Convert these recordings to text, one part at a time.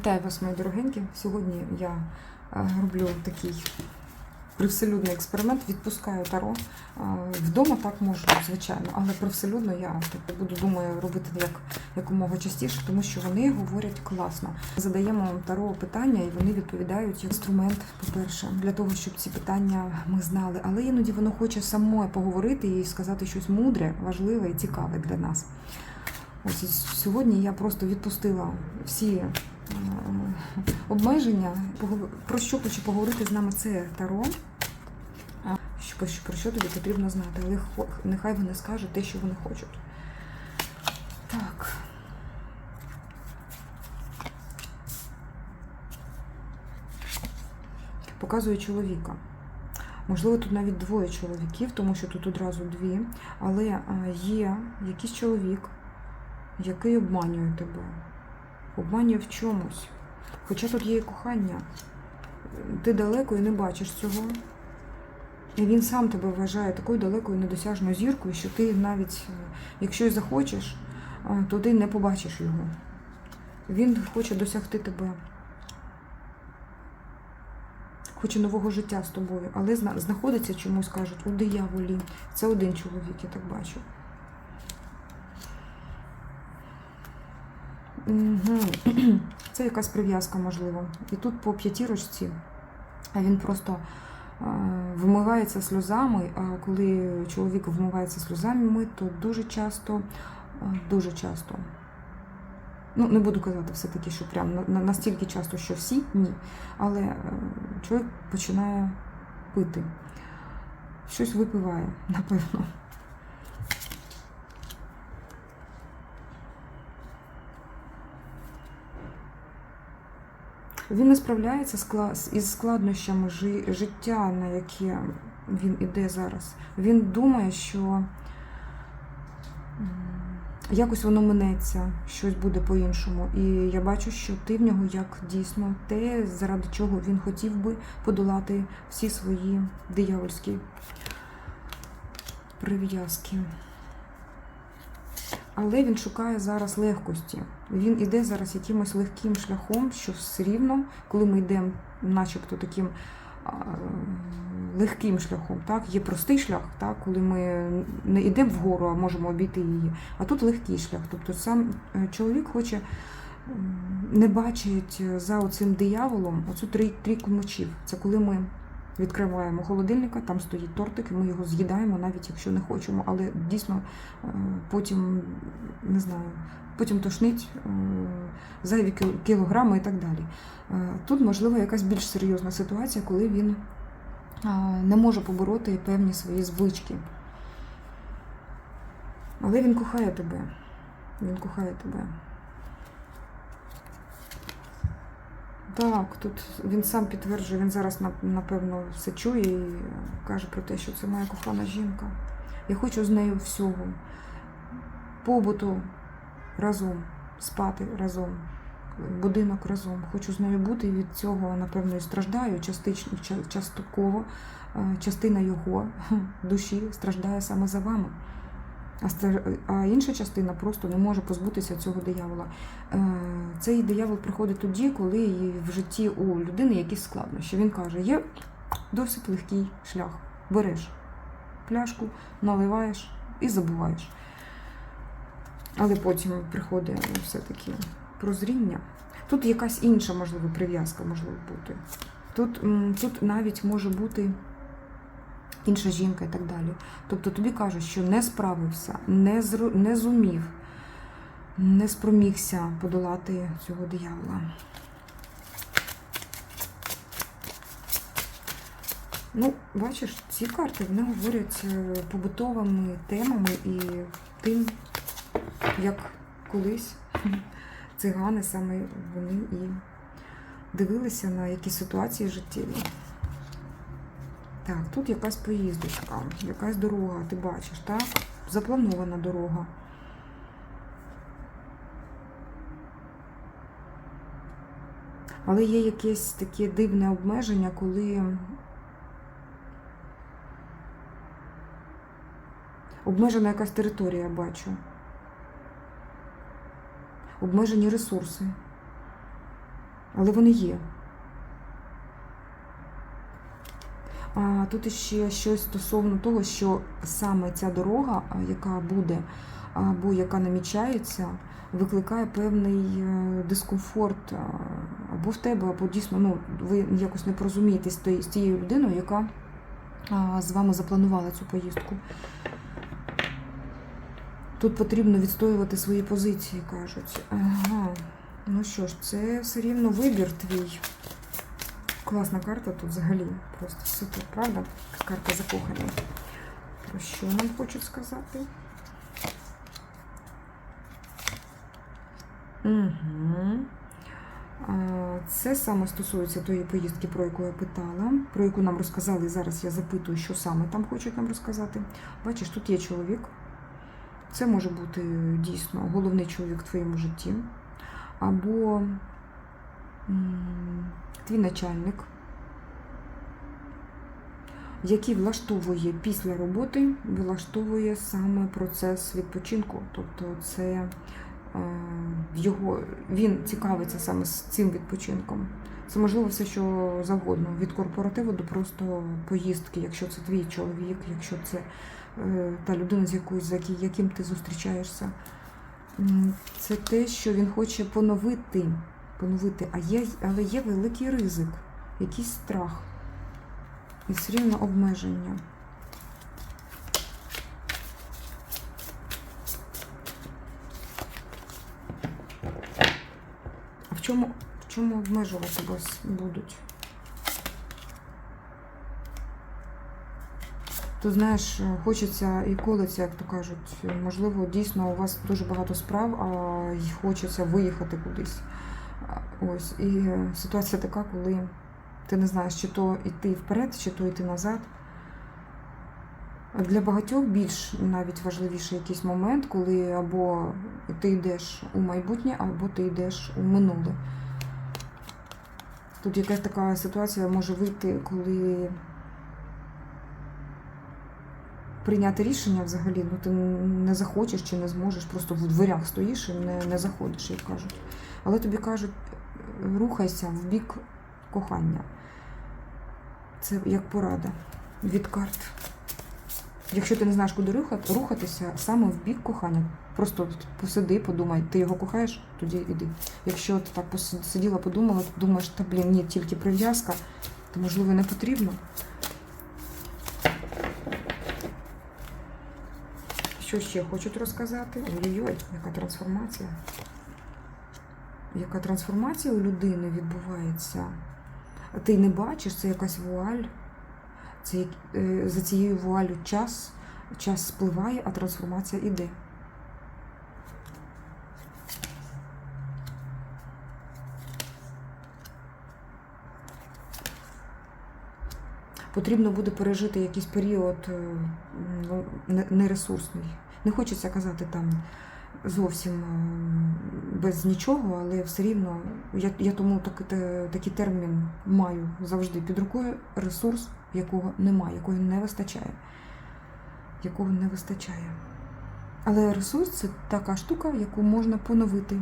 Вітаю вас, мої дорогенькі. Сьогодні я роблю такий привселюдний експеримент, відпускаю таро. Вдома так можу, звичайно, але привселюдно я буду, думаю, робити якомога частіше, тому що вони говорять класно. Задаємо таро питання, і вони відповідають як інструмент, по-перше, для того, щоб ці питання ми знали. Але іноді воно хоче само поговорити і сказати щось мудре, важливе і цікаве для нас. Ось сьогодні я просто відпустила всі обмеження. Про що хочу поговорити з нами це таро. Про що тобі потрібно знати, але нехай вони скажуть те, що вони хочуть. Так. Показую чоловіка. Можливо, тут навіть двоє чоловіків, тому що тут одразу дві. Але є якийсь чоловік, який обманює тебе. Обманює в чомусь. Хоча тут є і кохання. Ти далеко і не бачиш цього. І він сам тебе вважає такою далекою недосяжною зіркою, що ти навіть, якщо і захочеш, то ти не побачиш його. Він хоче досягти тебе. Хоче нового життя з тобою. Але знаходиться чомусь, кажуть, у дияволі. Це один чоловік, я так бачу. Це якась прив'язка, можливо. І тут по п'ятірочці він просто вмивається сльозами, а коли чоловік вмивається сльозами, то дуже часто, ну, не буду казати все-таки, що прям настільки часто, що всі, ні, але чоловік починає пити. Щось випиває, напевно. Він не справляється із складнощами життя, на яке він іде зараз. Він думає, що якось воно минеться, щось буде по-іншому. І я бачу, що ти в нього як дійсно те, заради чого він хотів би подолати всі свої диявольські прив'язки. Але він шукає зараз легкості. Він іде зараз якимось легким шляхом, що все рівно, коли ми йдемо начебто таким легким шляхом, так, є простий шлях, так, коли ми не йдемо вгору, а можемо обійти її, а тут легкий шлях. Тобто сам чоловік хоче, не бачить за оцим дияволом оцю трійку мечів. Це коли ми відкриваємо холодильника, там стоїть тортик, і ми його з'їдаємо, навіть якщо не хочемо, але дійсно потім, не знаю, потім тошнить зайві кілограми і так далі. Тут, можливо, якась більш серйозна ситуація, коли він не може побороти певні свої звички. Але він кохає тебе. Він кохає тебе. Так, тут він сам підтверджує, він зараз, напевно, все чує і каже про те, що це моя кохана жінка. Я хочу з нею всього. Побуту разом, спати разом, будинок разом. Хочу з нею бути, і від цього, напевно, і страждаю, частково. Частина його душі страждає саме за вами. А інша частина просто не може позбутися цього диявола. Цей диявол приходить тоді, коли в житті у людини якісь складнощі. Він каже, є досить легкий шлях. Береш пляшку, наливаєш і забуваєш. Але потім приходить все-таки прозріння. Тут якась інша, можливо, прив'язка може бути. Тут навіть може бути інша жінка і так далі. Тобто тобі кажуть, що не справився, не зумів, не спромігся подолати цього диявола. Ну, бачиш, ці карти, вони говорять побутовими темами і тим, як колись цигани саме вони і дивилися на якісь ситуації життєві. Так, тут якась поїздочка, якась дорога, ти бачиш, так? Запланована дорога. Але є якесь таке дивне обмеження, коли обмежена якась територія, я бачу. Обмежені ресурси. але вони є. А тут ще щось стосовно того, що саме ця дорога, яка буде, або яка намічається, викликає певний дискомфорт або в тебе, або дійсно, ну, ви якось не порозумієтесь з тією людиною, яка з вами запланувала цю поїздку. Тут потрібно відстоювати свої позиції, кажуть. Ага. Ну що ж, це все рівно вибір твій. Класна карта тут взагалі. Просто супер, правда? Карта закохання. Про що нам хочуть сказати? Угу. Це саме стосується тої поїздки, про яку я питала, про яку нам розказали. І зараз я запитую, що саме там хочуть нам розказати. Бачиш, тут є чоловік. Це може бути дійсно головний чоловік в твоєму житті. Або твій начальник, який влаштовує після роботи, влаштовує саме процес відпочинку. Тобто це він цікавиться саме з цим відпочинком. Це можливо все, що завгодно. Від корпоративу до просто поїздки, якщо це твій чоловік, якщо це та людина, яким ти зустрічаєшся. Це те, що він хоче поновити, але є великий ризик, якийсь страх і все рівно обмеження. А в чому обмежувати вас будуть? То, знаєш, хочеться і колеться, як то кажуть. Можливо, дійсно у вас дуже багато справ, а й хочеться виїхати кудись. Ось. І ситуація така, коли ти не знаєш, чи то йти вперед, чи то йти назад. Для багатьох більш навіть важливіший якийсь момент, коли або ти йдеш у майбутнє, або ти йдеш у минуле. Тут якась така ситуація може вийти, коли прийняти рішення взагалі, ну ти не захочеш чи не зможеш, просто в дверях стоїш і не заходиш, як кажуть. Але тобі кажуть, рухайся в бік кохання. Це як порада від карт. Якщо ти не знаєш, куди рухатися, саме в бік кохання. Просто посиди, подумай, ти його кохаєш, тоді йди. Якщо ти так посиділа, подумала, думаєш, та блін, ні, тільки прив'язка, то можливо не потрібно. Що ще хочуть розказати? Ой-ой-ой, яка трансформація. Яка трансформація у людини відбувається? Ти не бачиш, це якась вуаль. Це, за цією вуалю час спливає, а трансформація іде. Потрібно буде пережити якийсь період нересурсний. Не хочеться казати там зовсім без нічого, але все рівно я тому такий термін маю завжди під рукою: ресурс, якого немає, якого не вистачає. Але ресурс – це така штука, яку можна поновити,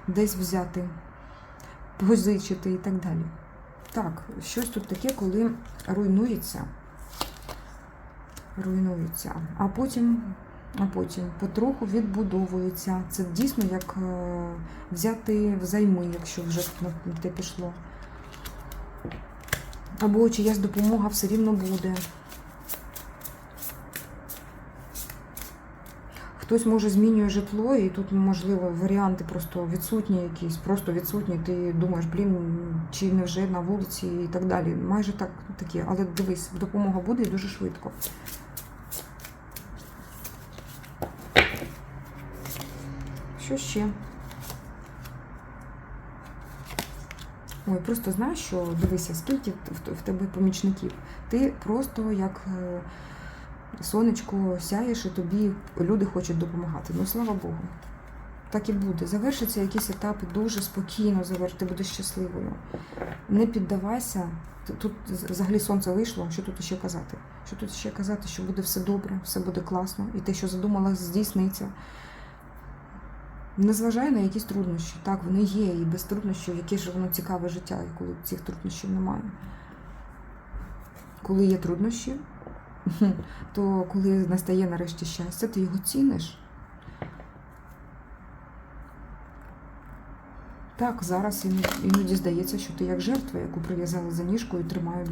десь взяти, позичити і так далі. Так, щось тут таке, коли руйнується, а потім потроху відбудовується. Це дійсно як взяти взайми, якщо вже на те пішло. Або чиясь допомога все рівно буде. Хтось, може, змінює житло, і тут, можливо, варіанти просто відсутні якісь, ти думаєш, блін, чи не вже на вулиці і так далі. Майже таке, але дивись, допомога буде і дуже швидко. Що ще? Ой, просто знаєш, що, дивися, скільки в тебе помічників. Ти просто як сонечко сяєш, і тобі люди хочуть допомагати. Ну, слава Богу. Так і буде. Завершиться якісь етапи дуже спокійно, ти будеш щасливою. Не піддавайся. Тут взагалі сонце вийшло, що тут ще казати? Що буде все добре, все буде класно, і те, що задумала, здійсниться. Незважає на якісь труднощі. Так, вони є, і без труднощів, яке ж воно цікаве життя, коли цих труднощів немає. Коли є труднощі, то коли настає нарешті щастя, ти його ціниш. Так, зараз іноді здається, що ти як жертва, яку прив'язали за ніжку і тримають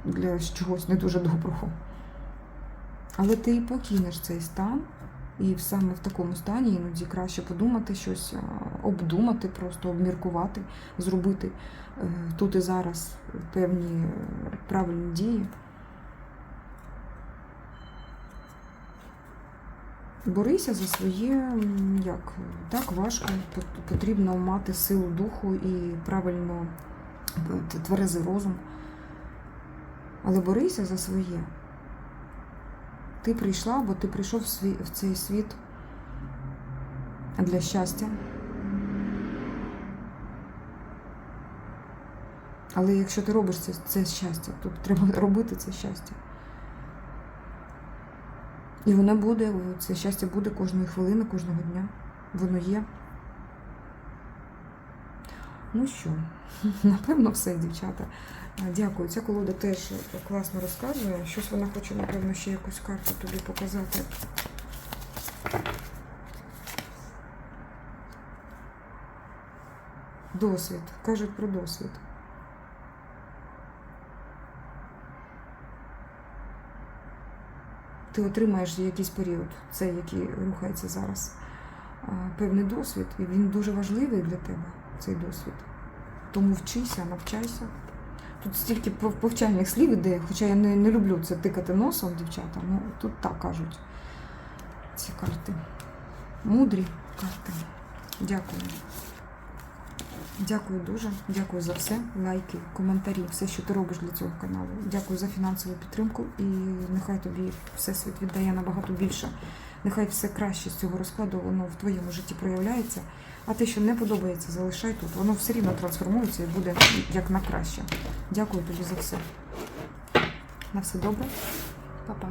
для чогось не дуже доброго. Але ти покинеш цей стан, і саме в такому стані іноді краще подумати щось, обдумати, просто обміркувати, зробити тут і зараз певні правильні дії. Борися за своє, так важко, потрібно мати силу духу і правильно тверезий розум. Але борися за своє. Ти прийшла, бо ти прийшов в цей світ для щастя. Але якщо ти робиш це щастя, то треба робити це щастя. І воно буде, це щастя буде кожної хвилини, кожного дня. Воно є. Ну що, напевно, все, дівчата. Дякую. Ця колода теж класно розказує. Щось вона хоче, напевно, ще якусь карту тобі показати. Досвід. Кажуть про досвід. Ти отримаєш якийсь період, цей, який рухається зараз, певний досвід, і він дуже важливий для тебе, цей досвід. Тому вчися, навчайся. Тут стільки повчальних слів іде, хоча я не люблю це тикати носом, дівчата, ну тут так кажуть ці карти. Мудрі карти. Дякую. Дякую дуже, дякую за все, лайки, коментарі, все, що ти робиш для цього каналу. Дякую за фінансову підтримку і нехай тобі Всесвіт віддає набагато більше. Нехай все краще з цього розкладу, воно в твоєму житті проявляється. А те, що не подобається, залишай тут. Воно все рівно трансформується і буде як на краще. Дякую тобі за все. На все добре. Па-па.